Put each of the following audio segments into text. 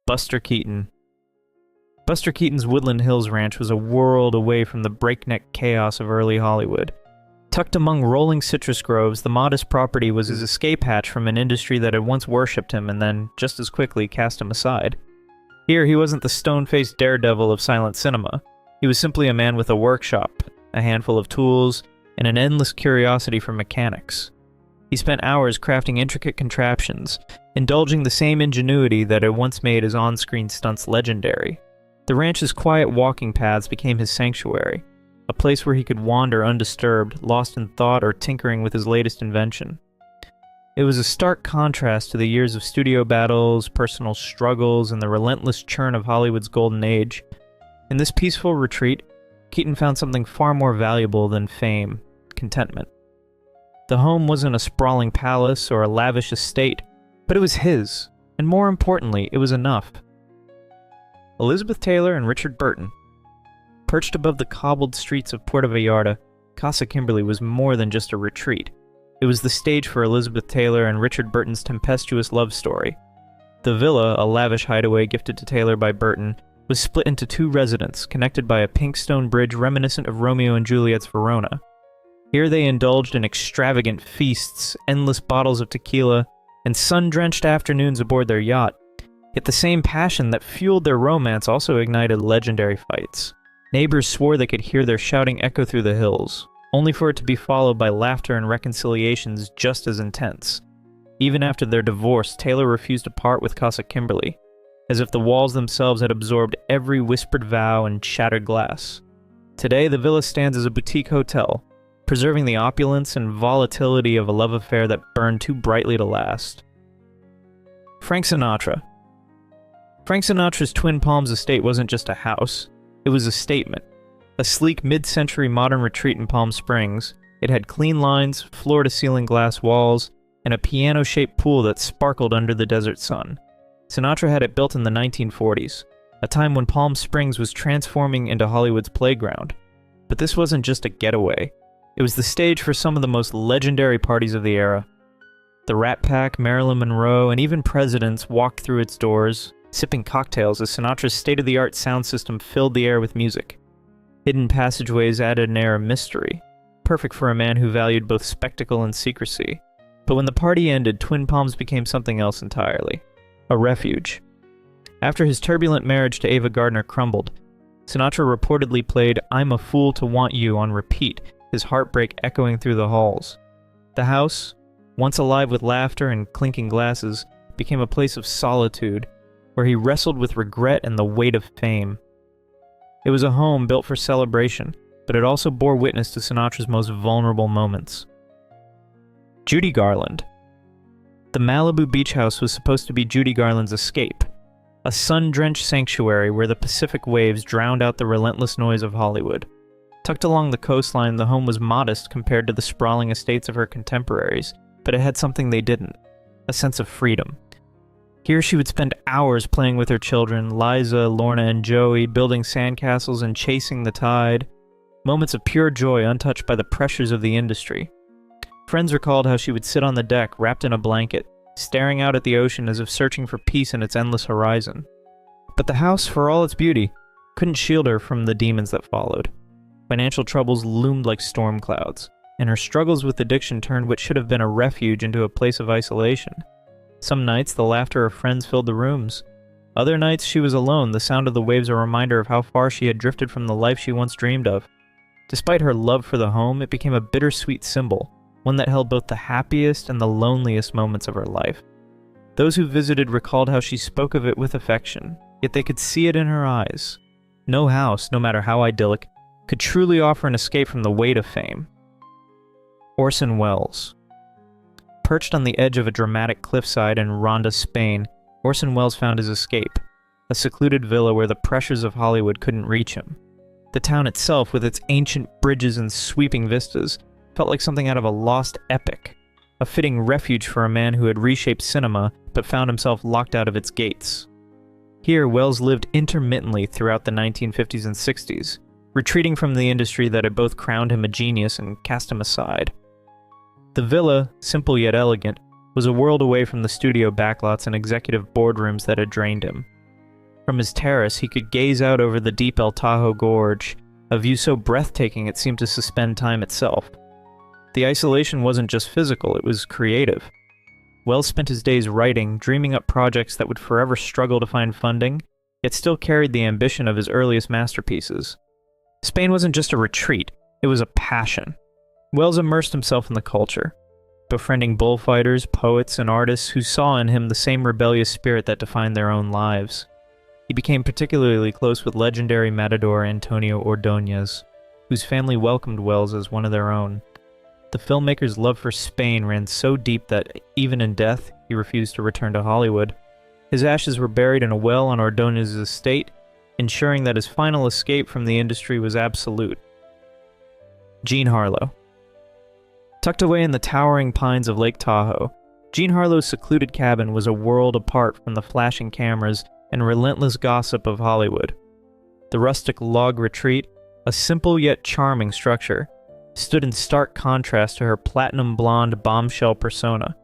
Buster Keaton. Buster Keaton's Woodland Hills Ranch was a world away from the breakneck chaos of early Hollywood. Tucked among rolling citrus groves, the modest property was his escape hatch from an industry that had once worshipped him and then, just as quickly, cast him aside. Here, he wasn't the stone-faced daredevil of silent cinema. He was simply a man with a workshop, a handful of tools, and an endless curiosity for mechanics. He spent hours crafting intricate contraptions, indulging the same ingenuity that had once made his on-screen stunts legendary. The ranch's quiet walking paths became his sanctuary, a place where he could wander undisturbed, lost in thought or tinkering with his latest invention. It was a stark contrast to the years of studio battles, personal struggles, and the relentless churn of Hollywood's golden age. In this peaceful retreat, Keaton found something far more valuable than fame: contentment. The home wasn't a sprawling palace or a lavish estate, but it was his, and more importantly, it was enough. Elizabeth Taylor and Richard Burton. Perched above the cobbled streets of Puerto Vallarta, Casa Kimberly was more than just a retreat. It was the stage for Elizabeth Taylor and Richard Burton's tempestuous love story. The villa, a lavish hideaway gifted to Taylor by Burton, was split into two residences, connected by a pink stone bridge reminiscent of Romeo and Juliet's Verona. Here they indulged in extravagant feasts, endless bottles of tequila, and sun-drenched afternoons aboard their yacht. Yet the same passion that fueled their romance also ignited legendary fights. Neighbors swore they could hear their shouting echo through the hills, only for it to be followed by laughter and reconciliations just as intense. Even after their divorce, Taylor refused to part with Casa Kimberly, as if the walls themselves had absorbed every whispered vow and shattered glass. Today, the villa stands as a boutique hotel, preserving the opulence and volatility of a love affair that burned too brightly to last. Frank Sinatra. Frank Sinatra's Twin Palms estate wasn't just a house, it was a statement. A sleek mid-century modern retreat in Palm Springs, it had clean lines, floor-to-ceiling glass walls, and a piano-shaped pool that sparkled under the desert sun. Sinatra had it built in the 1940s, a time when Palm Springs was transforming into Hollywood's playground. But this wasn't just a getaway. It was the stage for some of the most legendary parties of the era. The Rat Pack, Marilyn Monroe, and even presidents walked through its doors, sipping cocktails as Sinatra's state-of-the-art sound system filled the air with music. Hidden passageways added an air of mystery, perfect for a man who valued both spectacle and secrecy. But when the party ended, Twin Palms became something else entirely. A refuge. After his turbulent marriage to Ava Gardner crumbled, Sinatra reportedly played "I'm a Fool to Want You" on repeat, his heartbreak echoing through the halls. The house, once alive with laughter and clinking glasses, became a place of solitude, where he wrestled with regret and the weight of fame. It was a home built for celebration, but it also bore witness to Sinatra's most vulnerable moments. Judy Garland. The Malibu beach house was supposed to be Judy Garland's escape, a sun-drenched sanctuary where the Pacific waves drowned out the relentless noise of Hollywood. Tucked along the coastline, the home was modest compared to the sprawling estates of her contemporaries, but it had something they didn't: a sense of freedom. Here she would spend hours playing with her children, Liza, Lorna, and Joey, building sandcastles and chasing the tide, moments of pure joy untouched by the pressures of the industry. Friends recalled how she would sit on the deck, wrapped in a blanket, staring out at the ocean as if searching for peace in its endless horizon. But the house, for all its beauty, couldn't shield her from the demons that followed. Financial troubles loomed like storm clouds, and her struggles with addiction turned what should have been a refuge into a place of isolation. Some nights, the laughter of friends filled the rooms. Other nights, she was alone, the sound of the waves a reminder of how far she had drifted from the life she once dreamed of. Despite her love for the home, it became a bittersweet symbol, one that held both the happiest and the loneliest moments of her life. Those who visited recalled how she spoke of it with affection, yet they could see it in her eyes. No house, no matter how idyllic, could truly offer an escape from the weight of fame. Orson Welles. Perched on the edge of a dramatic cliffside in Ronda, Spain, Orson Welles found his escape, a secluded villa where the pressures of Hollywood couldn't reach him. The town itself, with its ancient bridges and sweeping vistas, felt like something out of a lost epic, a fitting refuge for a man who had reshaped cinema but found himself locked out of its gates. Here, Welles lived intermittently throughout the 1950s and 60s, retreating from the industry that had both crowned him a genius and cast him aside. The villa, simple yet elegant, was a world away from the studio backlots and executive boardrooms that had drained him. From his terrace, he could gaze out over the deep El Tahoe Gorge, a view so breathtaking it seemed to suspend time itself. The isolation wasn't just physical, it was creative. Wells spent his days writing, dreaming up projects that would forever struggle to find funding, yet still carried the ambition of his earliest masterpieces. Spain wasn't just a retreat, it was a passion. Wells immersed himself in the culture, befriending bullfighters, poets, and artists who saw in him the same rebellious spirit that defined their own lives. He became particularly close with legendary matador Antonio Ordóñez, whose family welcomed Wells as one of their own. The filmmaker's love for Spain ran so deep that, even in death, he refused to return to Hollywood. His ashes were buried in a well on Ordóñez's estate, ensuring that his final escape from the industry was absolute. Jean Harlow. Tucked away in the towering pines of Lake Tahoe, Jean Harlow's secluded cabin was a world apart from the flashing cameras and relentless gossip of Hollywood. The rustic log retreat, a simple yet charming structure, stood in stark contrast to her platinum blonde bombshell persona.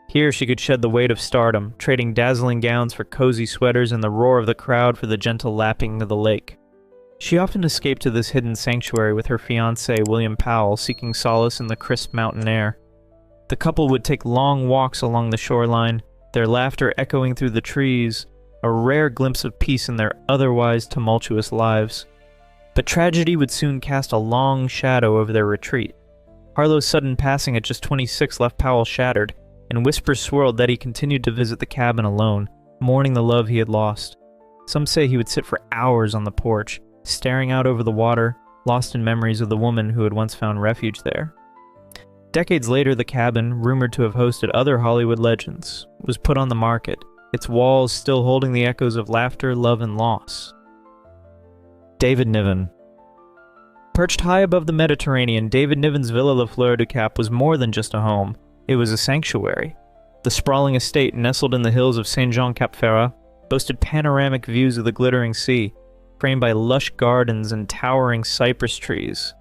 Here she could shed the weight of stardom, trading dazzling gowns for cozy sweaters and the roar of the crowd for the gentle lapping of the lake. She often escaped to this hidden sanctuary with her fiancé, William Powell, seeking solace in the crisp mountain air. The couple would take long walks along the shoreline, their laughter echoing through the trees, a rare glimpse of peace in their otherwise tumultuous lives. But tragedy would soon cast a long shadow over their retreat. Harlow's sudden passing at just 26 left Powell shattered, and whispers swirled that he continued to visit the cabin alone, mourning the love he had lost. Some say he would sit for hours on the porch, staring out over the water, lost in memories of the woman who had once found refuge there. Decades later, the cabin, rumored to have hosted other Hollywood legends, was put on the market, its walls still holding the echoes of laughter, love, and loss. David Niven. Perched high above the Mediterranean, David Niven's Villa La Fleur du Cap was more than just a home. It was a sanctuary. The sprawling estate, nestled in the hills of Saint-Jean-Cap-Ferrat, boasted panoramic views of the glittering sea, framed by lush gardens and towering cypress trees.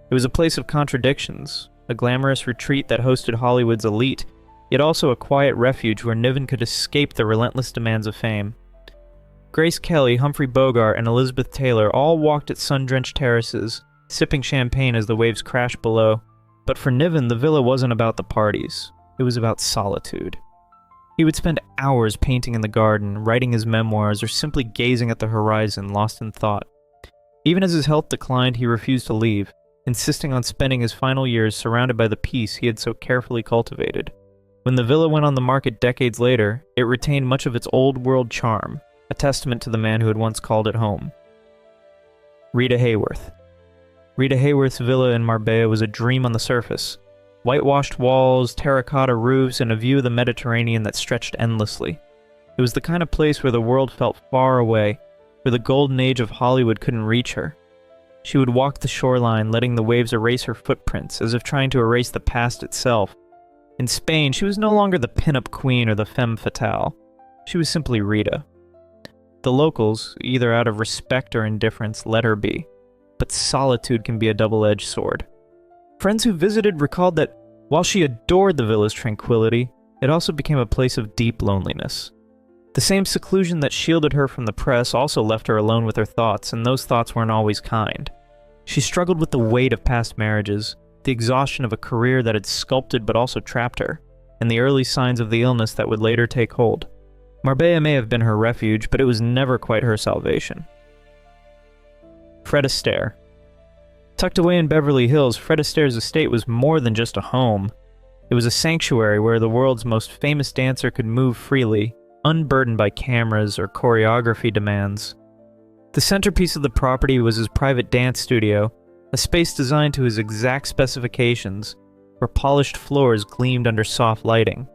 It was a place of contradictions, a glamorous retreat that hosted Hollywood's elite, yet also a quiet refuge where Niven could escape the relentless demands of fame. Grace Kelly, Humphrey Bogart, and Elizabeth Taylor all walked its sun-drenched terraces, sipping champagne as the waves crashed below. But for Niven, the villa wasn't about the parties. It was about solitude. He would spend hours painting in the garden, writing his memoirs, or simply gazing at the horizon, lost in thought. Even as his health declined, he refused to leave, insisting on spending his final years surrounded by the peace he had so carefully cultivated. When the villa went on the market decades later, it retained much of its old-world charm, a testament to the man who had once called it home. Rita Hayworth. Rita Hayworth's villa in Marbella was a dream on the surface. Whitewashed walls, terracotta roofs, and a view of the Mediterranean that stretched endlessly. It was the kind of place where the world felt far away, where the golden age of Hollywood couldn't reach her. She would walk the shoreline, letting the waves erase her footprints, as if trying to erase the past itself. In Spain, she was no longer the pin-up queen or the femme fatale. She was simply Rita. The locals, either out of respect or indifference, let her be. But solitude can be a double-edged sword. Friends who visited recalled that, while she adored the villa's tranquility, it also became a place of deep loneliness. The same seclusion that shielded her from the press also left her alone with her thoughts, and those thoughts weren't always kind. She struggled with the weight of past marriages, the exhaustion of a career that had sculpted but also trapped her, and the early signs of the illness that would later take hold. Marbella may have been her refuge, but it was never quite her salvation. Fred Astaire. Tucked away in Beverly Hills, Fred Astaire's estate was more than just a home. It was a sanctuary where the world's most famous dancer could move freely, unburdened by cameras or choreography demands. The centerpiece of the property was his private dance studio, a space designed to his exact specifications, where polished floors gleamed under soft lighting.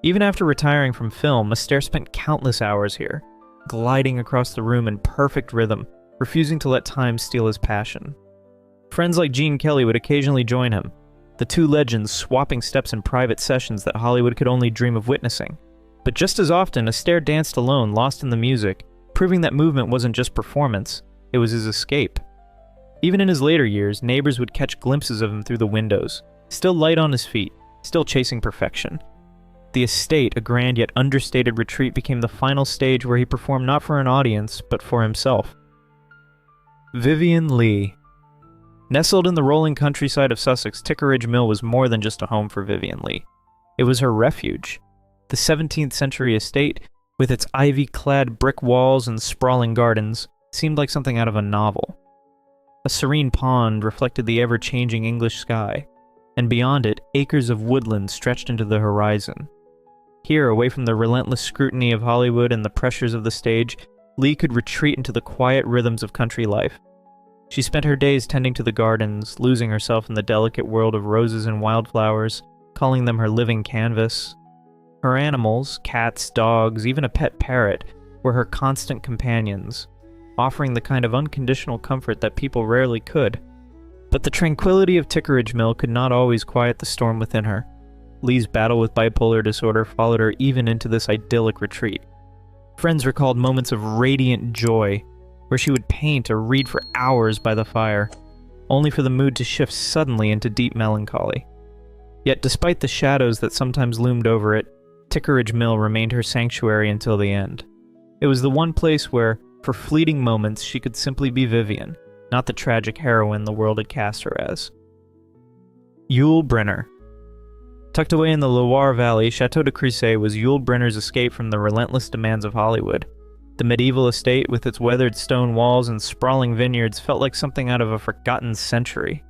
Even after retiring from film, Astaire spent countless hours here, gliding across the room in perfect rhythm, refusing to let time steal his passion. Friends like Gene Kelly would occasionally join him, the two legends swapping steps in private sessions that Hollywood could only dream of witnessing. But just as often, Astaire danced alone, lost in the music, proving that movement wasn't just performance, it was his escape. Even in his later years, neighbors would catch glimpses of him through the windows, still light on his feet, still chasing perfection. The estate, a grand yet understated retreat, became the final stage where he performed not for an audience, but for himself. Vivian Leigh. Nestled in the rolling countryside of Sussex, Tickeridge Mill was more than just a home for Vivian Leigh. It was her refuge. The 17th century estate, with its ivy-clad brick walls and sprawling gardens, seemed like something out of a novel. A serene pond reflected the ever-changing English sky, and beyond it, acres of woodland stretched into the horizon. Here, away from the relentless scrutiny of Hollywood and the pressures of the stage, Leigh could retreat into the quiet rhythms of country life. She spent her days tending to the gardens, losing herself in the delicate world of roses and wildflowers, calling them her living canvas. Her animals, cats, dogs, even a pet parrot, were her constant companions, offering the kind of unconditional comfort that people rarely could. But the tranquility of Tickeridge Mill could not always quiet the storm within her. Leigh's battle with bipolar disorder followed her even into this idyllic retreat. Friends recalled moments of radiant joy, where she would paint or read for hours by the fire, only for the mood to shift suddenly into deep melancholy. Yet despite the shadows that sometimes loomed over it, Tickeridge Mill remained her sanctuary until the end. It was the one place where, for fleeting moments, she could simply be Vivian, not the tragic heroine the world had cast her as. Yul Brynner. Tucked away in the Loire Valley, Chateau de Crissey was Yul Brynner's escape from the relentless demands of Hollywood. The medieval estate, with its weathered stone walls and sprawling vineyards, felt like something out of a forgotten century.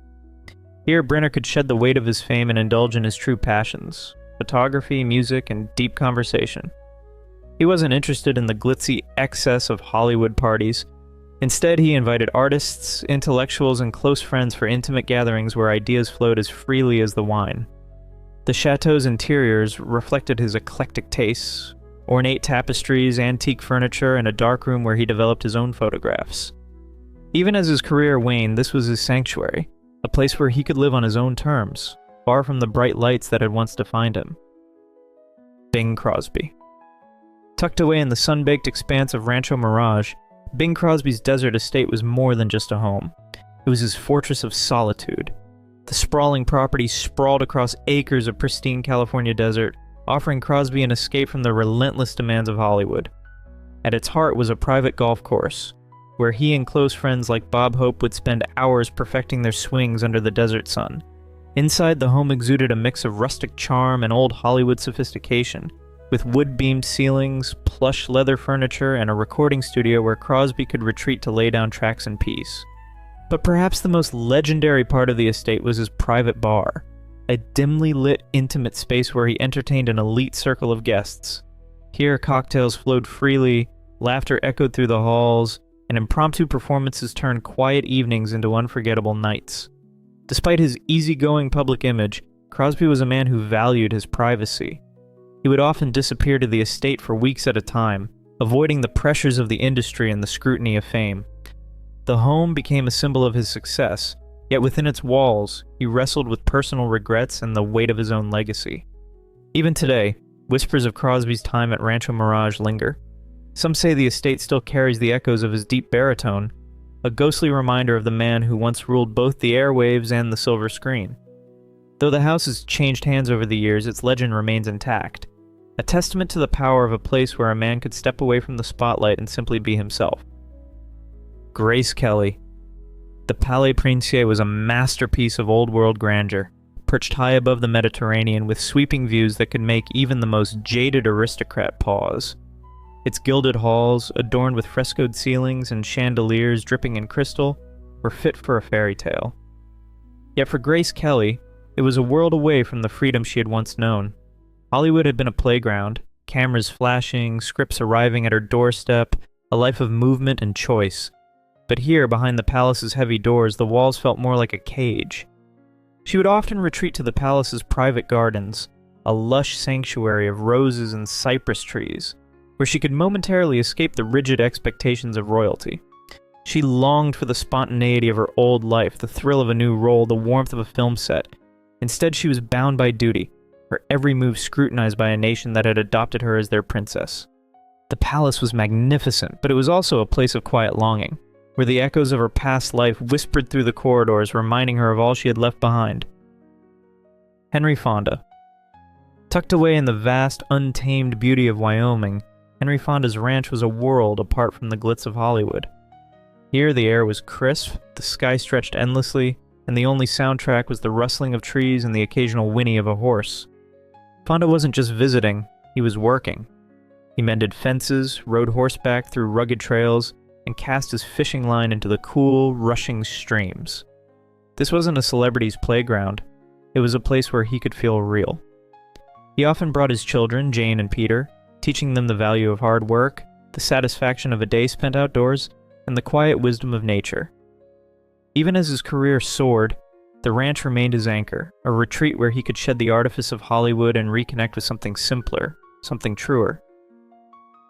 Here, Brynner could shed the weight of his fame and indulge in his true passions: photography, music, and deep conversation. He wasn't interested in the glitzy excess of Hollywood parties. Instead, he invited artists, intellectuals, and close friends for intimate gatherings where ideas flowed as freely as the wine. The chateau's interiors reflected his eclectic tastes: ornate tapestries, antique furniture, and a darkroom where he developed his own photographs. Even as his career waned, this was his sanctuary, a place where he could live on his own terms, far from the bright lights that had once defined him. Bing Crosby. Tucked away in the sun-baked expanse of Rancho Mirage, Bing Crosby's desert estate was more than just a home. It was his fortress of solitude. The sprawling property sprawled across acres of pristine California desert, offering Crosby an escape from the relentless demands of Hollywood. At its heart was a private golf course, where he and close friends like Bob Hope would spend hours perfecting their swings under the desert sun. Inside, the home exuded a mix of rustic charm and old Hollywood sophistication, with wood-beamed ceilings, plush leather furniture, and a recording studio where Crosby could retreat to lay down tracks in peace. But perhaps the most legendary part of the estate was his private bar, a dimly lit, intimate space where he entertained an elite circle of guests. Here, cocktails flowed freely, laughter echoed through the halls, and impromptu performances turned quiet evenings into unforgettable nights. Despite his easygoing public image, Crosby was a man who valued his privacy. He would often disappear to the estate for weeks at a time, avoiding the pressures of the industry and the scrutiny of fame. The home became a symbol of his success, yet within its walls, he wrestled with personal regrets and the weight of his own legacy. Even today, whispers of Crosby's time at Rancho Mirage linger. Some say the estate still carries the echoes of his deep baritone, a ghostly reminder of the man who once ruled both the airwaves and the silver screen. Though the house has changed hands over the years, its legend remains intact, a testament to the power of a place where a man could step away from the spotlight and simply be himself. Grace Kelly. The Palais Princier was a masterpiece of old-world grandeur, perched high above the Mediterranean with sweeping views that could make even the most jaded aristocrat pause. Its gilded halls, adorned with frescoed ceilings and chandeliers dripping in crystal, were fit for a fairy tale. Yet for Grace Kelly, it was a world away from the freedom she had once known. Hollywood had been a playground, cameras flashing, scripts arriving at her doorstep, a life of movement and choice. But here, behind the palace's heavy doors, the walls felt more like a cage. She would often retreat to the palace's private gardens, a lush sanctuary of roses and cypress trees, where she could momentarily escape the rigid expectations of royalty. She longed for the spontaneity of her old life, the thrill of a new role, the warmth of a film set. Instead, she was bound by duty, her every move scrutinized by a nation that had adopted her as their princess. The palace was magnificent, but it was also a place of quiet longing, where the echoes of her past life whispered through the corridors, reminding her of all she had left behind. Henry Fonda. Tucked away in the vast, untamed beauty of Wyoming, Henry Fonda's ranch was a world apart from the glitz of Hollywood. Here the air was crisp, the sky stretched endlessly, and the only soundtrack was the rustling of trees and the occasional whinny of a horse. Fonda wasn't just visiting, he was working. He mended fences, rode horseback through rugged trails, and cast his fishing line into the cool, rushing streams. This wasn't a celebrity's playground. It was a place where he could feel real. He often brought his children, Jane and Peter, teaching them the value of hard work, the satisfaction of a day spent outdoors, and the quiet wisdom of nature. Even as his career soared, the ranch remained his anchor, a retreat where he could shed the artifice of Hollywood and reconnect with something simpler, something truer.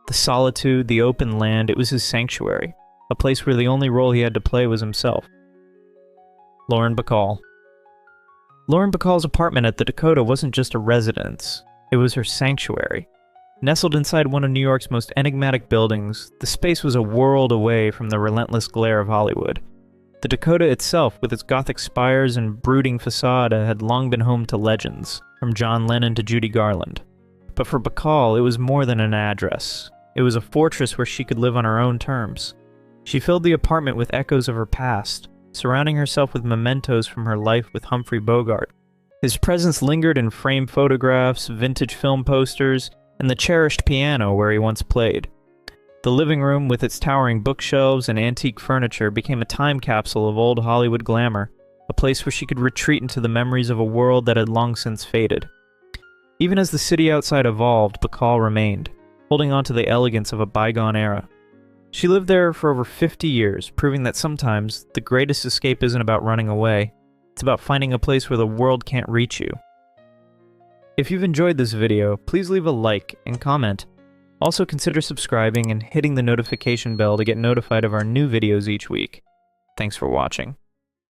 The solitude, the open land, it was his sanctuary, a place where the only role he had to play was himself. Lauren Bacall. Lauren Bacall's apartment at the Dakota wasn't just a residence, it was her sanctuary. Nestled inside one of New York's most enigmatic buildings, the space was a world away from the relentless glare of Hollywood. The Dakota itself, with its Gothic spires and brooding facade, had long been home to legends, from John Lennon to Judy Garland. But for Bacall, it was more than an address. It was a fortress where she could live on her own terms. She filled the apartment with echoes of her past, surrounding herself with mementos from her life with Humphrey Bogart. His presence lingered in framed photographs, vintage film posters, and the cherished piano where he once played. The living room, with its towering bookshelves and antique furniture, became a time capsule of old Hollywood glamour, a place where she could retreat into the memories of a world that had long since faded. Even as the city outside evolved, Bacall remained, holding on to the elegance of a bygone era. She lived there for over 50 years, proving that sometimes the greatest escape isn't about running away, it's about finding a place where the world can't reach you. If you've enjoyed this video, please leave a like and comment. Also consider subscribing and hitting the notification bell to get notified of our new videos each week. Thanks for watching.